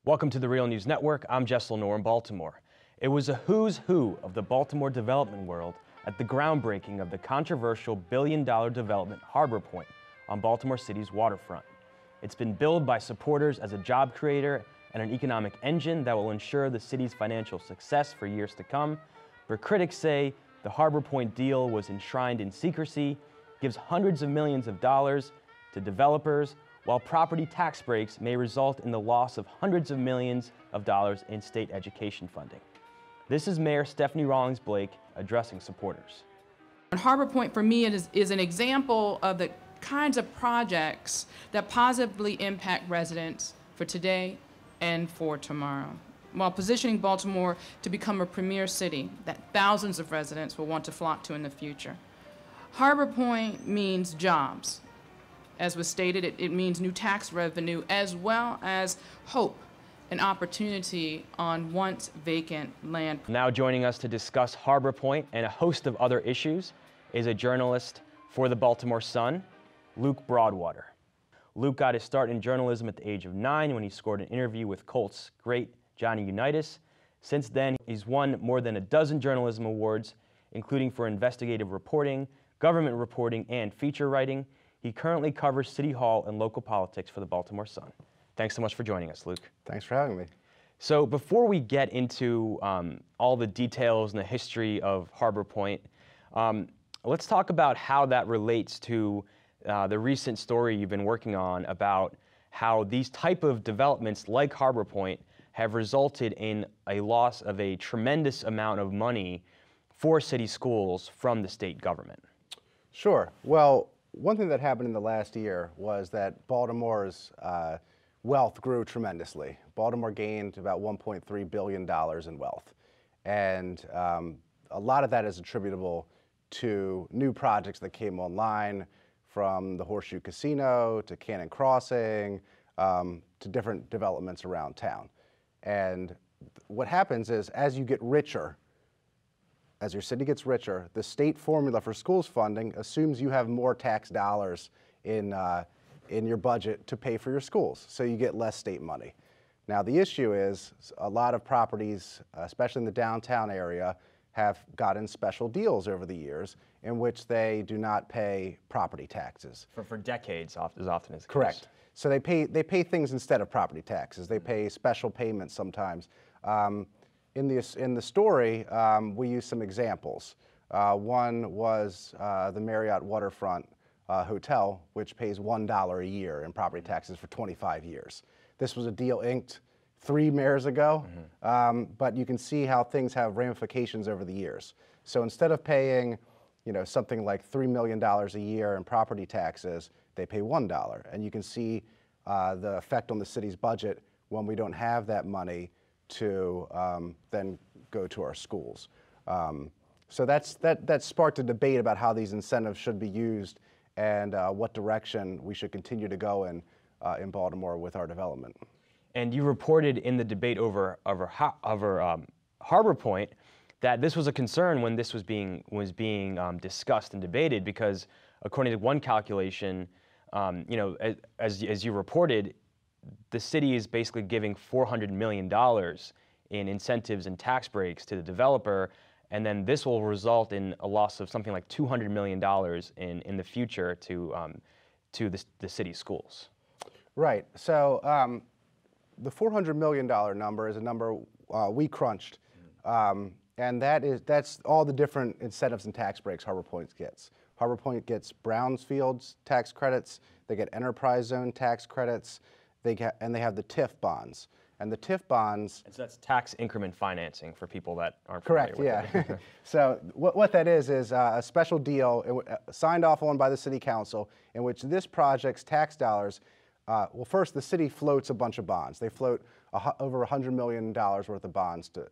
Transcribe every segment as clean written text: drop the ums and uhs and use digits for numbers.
Welcome to the Real News Network. I'm Jess Lenore in Baltimore. It was a who's who of the Baltimore development world at the groundbreaking of the controversial billion-dollar development HarborPoint on Baltimore City's waterfront. It's been billed by supporters as a job creator and an economic engine that will ensure the city's financial success for years to come. But critics say the HarborPoint deal was enshrined in secrecy, gives hundreds of millions of dollars to developers, while property tax breaks may result in the loss of hundreds of millions of dollars in state education funding. This is Mayor Stephanie Rawlings-Blake addressing supporters. HarborPoint for me is an example of the kinds of projects that positively impact residents for today and for tomorrow, while positioning Baltimore to become a premier city that thousands of residents will want to flock to in the future. HarborPoint means jobs. As was stated, it means new tax revenue as well as hope and opportunity on once vacant land. Now joining us to discuss HarborPoint and a host of other issues is a journalist for the Baltimore Sun, Luke Broadwater. Luke got his start in journalism at the age of 9 when he scored an interview with Colts great Johnny Unitas. Since then, he's won more than a dozen journalism awards, including for investigative reporting, government reporting, and feature writing. He currently covers City Hall and local politics for the Baltimore Sun. Thanks so much for joining us, Luke. Thanks for having me. So before we get into all the details and the history of HarborPoint, let's talk about how that relates to the recent story you've been working on about how these type of developments like HarborPoint have resulted in a loss of a tremendous amount of money for city schools from the state government. Sure. Well, one thing that happened in the last year was that Baltimore's wealth grew tremendously. Baltimore gained about $1.3 billion in wealth. And a lot of that is attributable to new projects that came online, from the Horseshoe Casino to Cannon Crossing to different developments around town. And what happens is, as you get richer, as your city gets richer, the state formula for schools funding assumes you have more tax dollars in your budget to pay for your schools, so you get less state money. Now the issue is a lot of properties, especially in the downtown area, have gotten special deals over the years in which they do not pay property taxes. For decades, as often as the Correct. case. So they pay things instead of property taxes. They pay special payments sometimes. In the story, we use some examples. One was the Marriott Waterfront Hotel, which pays $1 a year in property taxes for 25 years. This was a deal inked 3 mayors ago, but you can see how things have ramifications over the years. So instead of paying, something like $3 million a year in property taxes, they pay $1, and you can see the effect on the city's budget when we don't have that money to then go to our schools. So that sparked a debate about how these incentives should be used and what direction we should continue to go in Baltimore with our development. And you reported in the debate over HarborPoint that this was a concern when this was being discussed and debated, because according to one calculation, as you reported, the city is basically giving $400 million in incentives and tax breaks to the developer, and then this will result in a loss of something like $200 million in the future to the city schools. Right. So the $400 million number is a number we crunched, and that's all the different incentives and tax breaks HarborPoint gets. HarborPoint gets brownfields tax credits, they get enterprise zone tax credits, and they have the TIF bonds. And the TIF bonds... And so that's tax increment financing for people that aren't familiar with it. Correct, yeah. So what that is a special deal signed off on by the city council in which this project's tax dollars, well, first the city floats a bunch of bonds. They float over $100 million worth of bonds to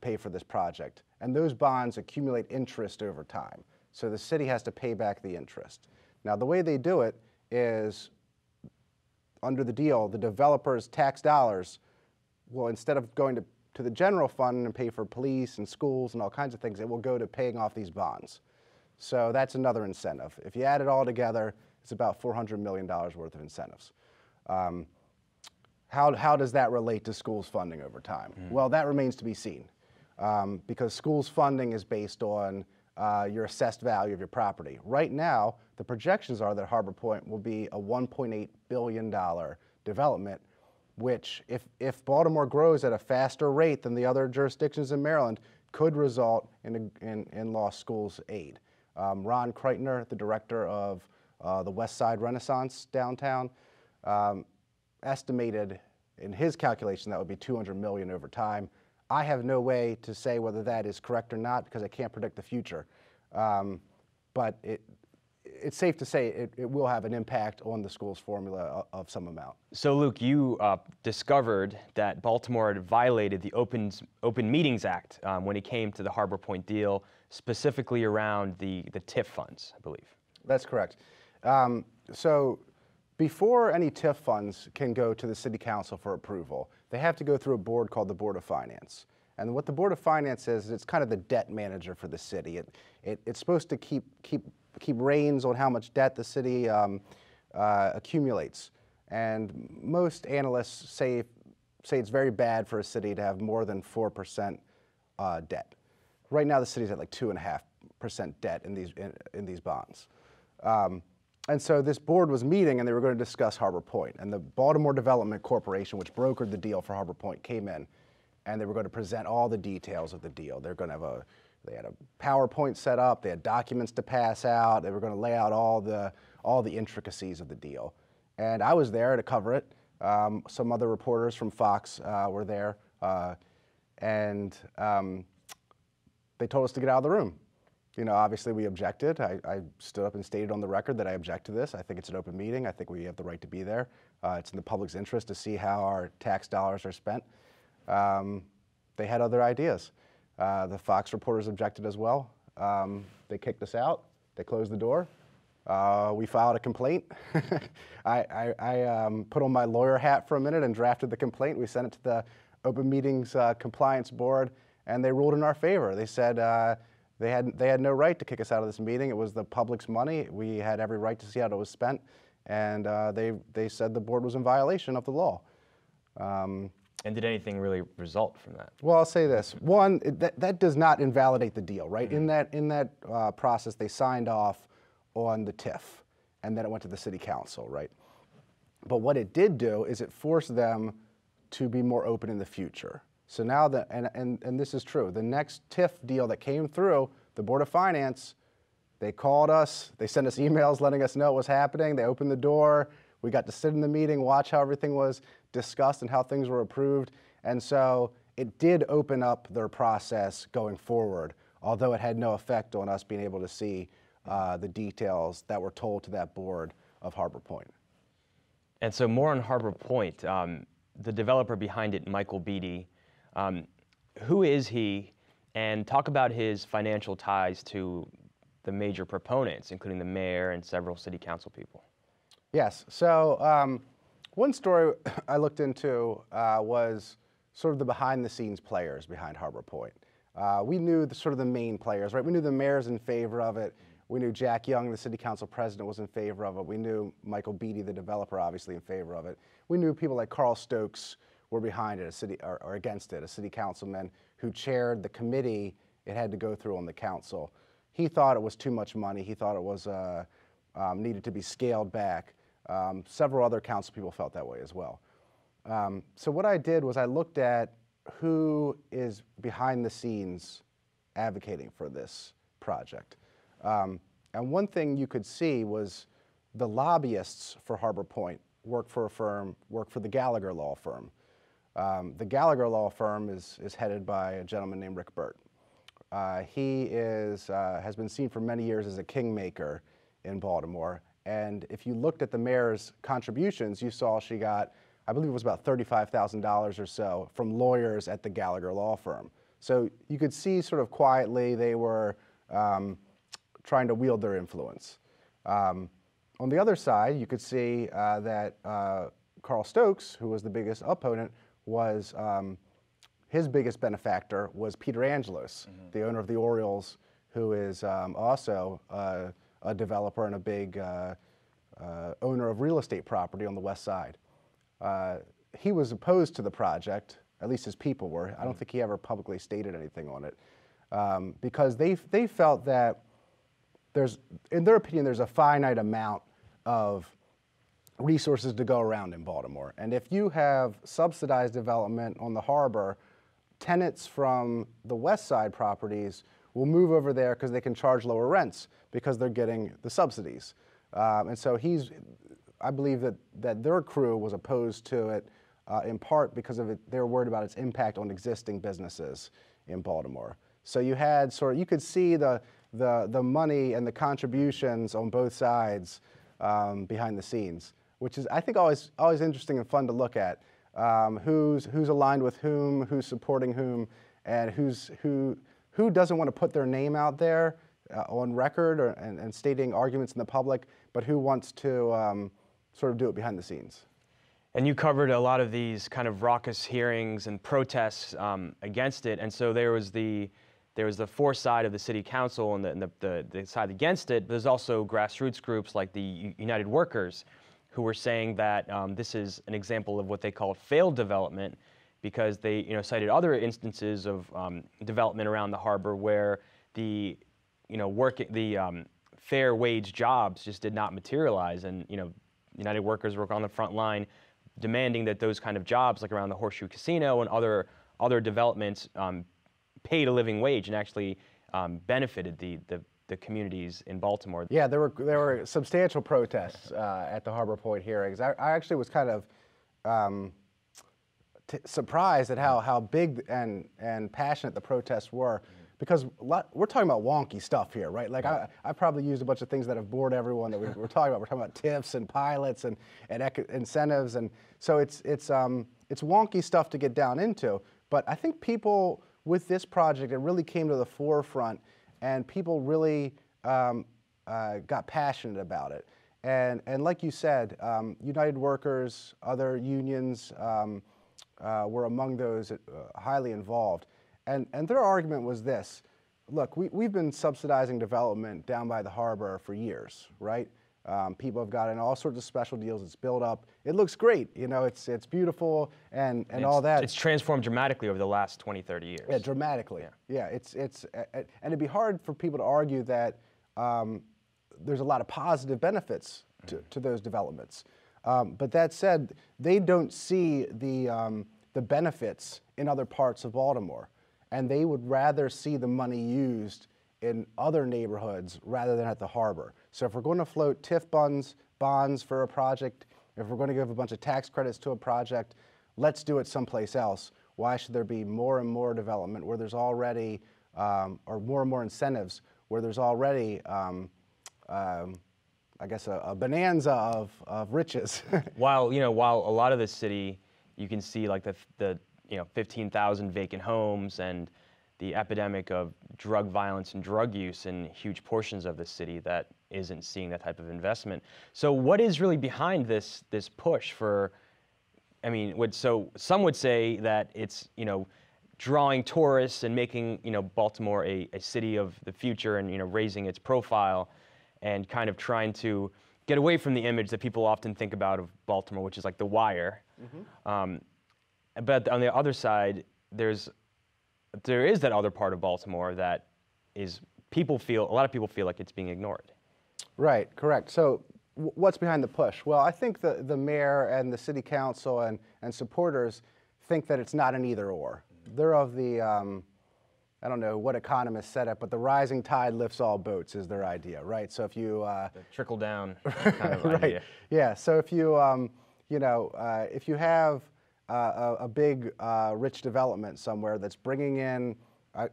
pay for this project. And those bonds accumulate interest over time. So the city has to pay back the interest. Now the way they do it is, under the deal, the developer's tax dollars will, instead of going to the general fund and pay for police and schools and all kinds of things, it will go to paying off these bonds. So that's another incentive. If you add it all together, it's about $400 million worth of incentives. How does that relate to schools funding over time? Well, that remains to be seen, because schools funding is based on your assessed value of your property. Right now, the projections are that Harbor Point will be a $1.8 billion development, which, if Baltimore grows at a faster rate than the other jurisdictions in Maryland, could result in lost schools aid. Ron Kreitner, the director of the West Side Renaissance downtown, estimated in his calculation that would be $200 million over time. I have no way to say whether that is correct or not because I can't predict the future. But it's safe to say it will have an impact on the school's formula of some amount. So Luke, you discovered that Baltimore had violated the Open Meetings Act when it came to the Harbor Point deal, specifically around the TIF funds, I believe. That's correct. So before any TIF funds can go to the City Council for approval, they have to go through a board called the Board of Finance. And what the Board of Finance is, it's kind of the debt manager for the city. It's supposed to keep reins on how much debt the city accumulates. And most analysts say it's very bad for a city to have more than 4% debt. Right now, the city's at like 2.5% debt in these bonds. And so this board was meeting, and they were going to discuss Harbor Point. And the Baltimore Development Corporation, which brokered the deal for Harbor Point, came in, and they were going to present all the details of the deal. They're going to have they had a PowerPoint set up. They had documents to pass out. They were going to lay out all the intricacies of the deal. And I was there to cover it. Some other reporters from Fox were there, and they told us to get out of the room. You know, obviously we objected. I stood up and stated on the record that I object to this. I think it's an open meeting. I think we have the right to be there. It's in the public's interest to see how our tax dollars are spent. They had other ideas. The Fox reporters objected as well. They kicked us out. They closed the door. We filed a complaint. I put on my lawyer hat for a minute and drafted the complaint. We sent it to the Open Meetings Compliance Board, and they ruled in our favor. They said they had no right to kick us out of this meeting. It was the public's money. We had every right to see how it was spent, and they said the board was in violation of the law. And did anything really result from that? Well, I'll say this. One, that does not invalidate the deal, right? Mm-hmm. In that process, they signed off on the TIF, and then it went to the City Council, right? But what it did do is it forced them to be more open in the future. So now and this is true, the next TIF deal that came through, the Board of Finance, they called us, they sent us emails letting us know what was happening, they opened the door, we got to sit in the meeting, watch how everything was discussed and how things were approved. And so it did open up their process going forward, although it had no effect on us being able to see the details that were told to that board of Harbor Point. And so more on Harbor Point, the developer behind it, Michael Beatty, who is he? And talk about his financial ties to the major proponents, including the mayor and several city council people. Yes, so one story I looked into was sort of the behind-the-scenes players behind Harbor Point. We knew sort of the main players, right? We knew the mayor's in favor of it. We knew Jack Young, the city council president, was in favor of it. We knew Michael Beatty, the developer, obviously in favor of it. We knew people like Carl Stokes were behind it, or against it, a city councilman who chaired the committee it had to go through on the council. He thought it was too much money. He thought it was needed to be scaled back. Several other council people felt that way as well. So what I did was I looked at who is behind the scenes advocating for this project. And one thing you could see was the lobbyists for Harbor Point work for the Gallagher law firm. The Gallagher law firm is headed by a gentleman named Rick Burt. He has been seen for many years as a kingmaker in Baltimore. And if you looked at the mayor's contributions, you saw she got, I believe it was about $35,000 or so from lawyers at the Gallagher law firm. So you could see sort of quietly they were trying to wield their influence. On the other side, you could see that Carl Stokes, who was the biggest opponent, was his biggest benefactor was Peter Angelos, the owner of the Orioles, who is also a developer and a big owner of real estate property on the west side. he was opposed to the project, at least his people were. I don't think he ever publicly stated anything on it, because they felt that in their opinion, there's a finite amount of resources to go around in Baltimore. And if you have subsidized development on the harbor, tenants from the west side properties will move over there because they can charge lower rents because they're getting the subsidies. And so I believe that their crew was opposed to it in part because of it. They were worried about its impact on existing businesses in Baltimore. So you had you could see the money and the contributions on both sides behind the scenes, which is, I think, always interesting and fun to look at. Who's aligned with whom, who's supporting whom, and who doesn't want to put their name out there on record and stating arguments in the public, but who wants to sort of do it behind the scenes. And you covered a lot of these kind of raucous hearings and protests against it, and so there was the for side of the city council and the side against it. But there's also grassroots groups like the United Workers, who were saying that this is an example of what they call failed development, because they cited other instances of development around the harbor where the fair wage jobs just did not materialize, and United Workers were on the front line demanding that those kind of jobs, like around the Horseshoe Casino and other developments, paid a living wage and actually benefited the communities in Baltimore. Yeah, there were substantial protests at the Harbor Point hearings. I actually was kind of surprised at how big and passionate the protests were, because we're talking about wonky stuff here, right? Like I probably used a bunch of things that have bored everyone that we're talking about. We're talking about TIFs and pilots and incentives, and so it's wonky stuff to get down into. But I think people with this project, it really came to the forefront, and people really got passionate about it. And like you said, United Workers, other unions were among those highly involved. And their argument was this: look, we've been subsidizing development down by the harbor for years, right? People have gotten all sorts of special deals. It's built up. It looks great. It's beautiful and all that. It's transformed dramatically over the last 20, 30 years. Yeah, dramatically. Yeah, and it'd be hard for people to argue that there's a lot of positive benefits to those developments. But that said, they don't see the benefits in other parts of Baltimore, and they would rather see the money used in other neighborhoods rather than at the harbor. So if we're going to float TIF bonds for a project, if we're going to give a bunch of tax credits to a project, let's do it someplace else. Why should there be more and more development where there's already, or more and more incentives where there's already, I guess, a bonanza of riches? While a lot of the city, you can see like the 15,000 vacant homes and the epidemic of drug violence and drug use in huge portions of the city that isn't seeing that type of investment. So what is really behind this push for, so some would say that it's, drawing tourists and making, Baltimore a city of the future and, raising its profile and kind of trying to get away from the image that people often think about of Baltimore, which is like The Wire. Mm-hmm. But on the other side, there is that other part of Baltimore that is a lot of people feel like it's being ignored. Right, correct. So what's behind the push? Well, I think the mayor and the city council and supporters think that it's not an either or. They're of the, I don't know what economists said it, but the rising tide lifts all boats is their idea, right? So if you... the trickle down kind of idea. Right, yeah. So if you, if you have a big rich development somewhere that's bringing in,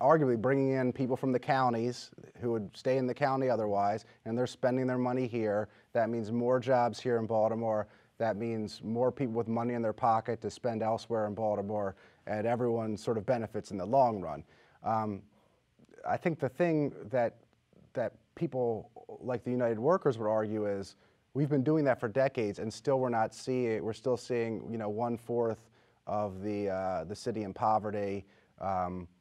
arguably bringing in people from the counties who would stay in the county otherwise, and they're spending their money here, that means more jobs here in Baltimore. That means more people with money in their pocket to spend elsewhere in Baltimore, and everyone sort of benefits in the long run. I think the thing that people like the United Workers would argue is, we've been doing that for decades, and still we're still seeing 1/4 of the city in poverty.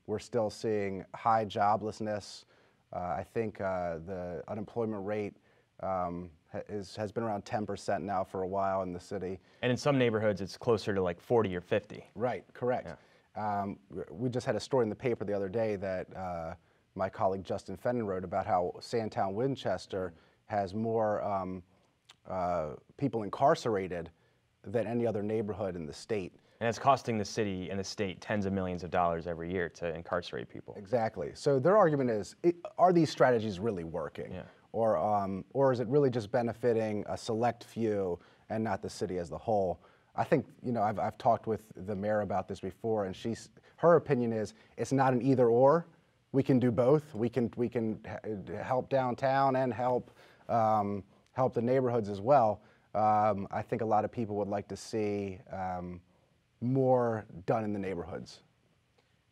We're still seeing high joblessness. I think the unemployment rate has been around 10% now for a while in the city. And in some neighborhoods, it's closer to like 40 or 50. Right, correct. Yeah. We just had a story in the paper the other day that my colleague Justin Fenton wrote about how Sandtown Winchester has more people incarcerated than any other neighborhood in the state. And it's costing the city and the state tens of millions of dollars every year to incarcerate people. Exactly. So their argument is, are these strategies really working? Yeah. Or is it really just benefiting a select few and not the city as the whole? I think, you know, I've talked with the mayor about this before, and her opinion is it's not an either or. We can do both. We can help downtown and help the neighborhoods as well. I think a lot of people would like to see more done in the neighborhoods.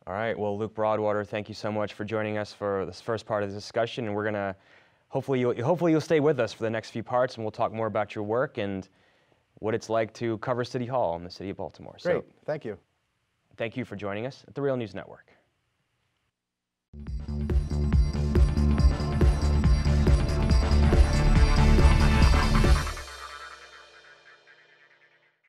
All right, well, Luke Broadwater, thank you so much for joining us for this first part of the discussion, and we're gonna, hopefully you'll stay with us for the next few parts, and we'll talk more about your work and what it's like to cover City Hall in the city of Baltimore. Great, So, thank you. thank you for joining us at the Real News Network.